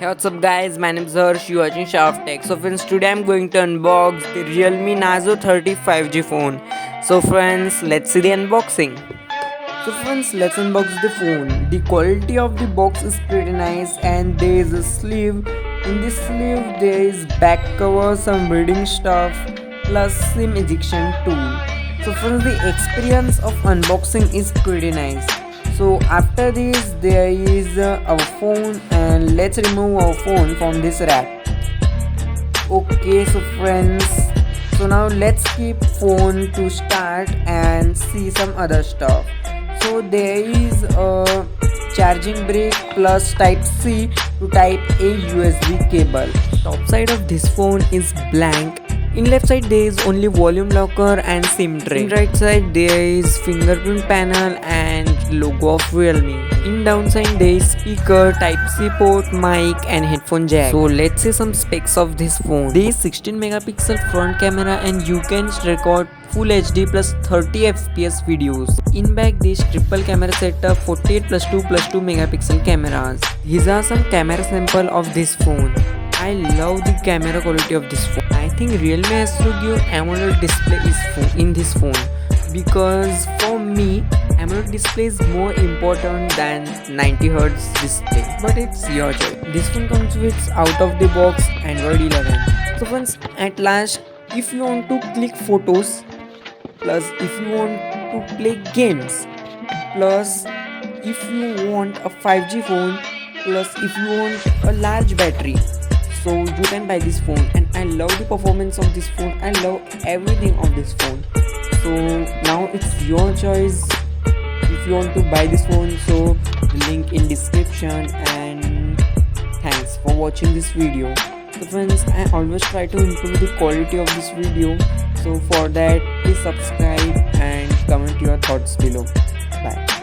Hey, what's up guys, my name is Harsh, you are watching Shaft Tech. So friends, today I'm going to unbox the Realme Narzo 30 5G phone. So friends, let's see the unboxing. So friends, let's unbox the phone. The quality of the box is pretty nice and there is a sleeve. In this sleeve there is back cover, some reading stuff plus SIM ejection tool. So friends, the experience of unboxing is pretty nice. So after this there is our phone, and let's remove our phone from this wrap. Okay, so friends, so now let's keep phone to start and see some other stuff. So there is a charging brick plus type C to type A USB cable. Top side of this phone is blank. In left side there is only volume locker and SIM tray. In right side there is fingerprint panel and logo of Realme. In downside there is speaker, type C port, mic and headphone jack. So let's see some specs of this phone. There is 16 megapixel front camera and you can record Full HD plus 30 fps videos. In back there is triple camera setup, 48 plus 2 plus 2 megapixel cameras. These are some camera sample of this phone. I love the camera quality of this phone. I think Realme has to give AMOLED display in this phone, because for me AMOLED display is more important than 90Hz display. But it's your choice. This phone comes with out of the box Android 11. So friends, at last, if you want to click photos, plus if you want to play games, plus if you want a 5G phone, plus if you want a large battery, so you can buy this phone. And I love the performance of this phone. I love everything of this phone. So now it's your choice if you want to buy this phone. So the link in description. And thanks for watching this video. So friends, I always try to improve the quality of this video. So for that, please subscribe and comment your thoughts below. Bye.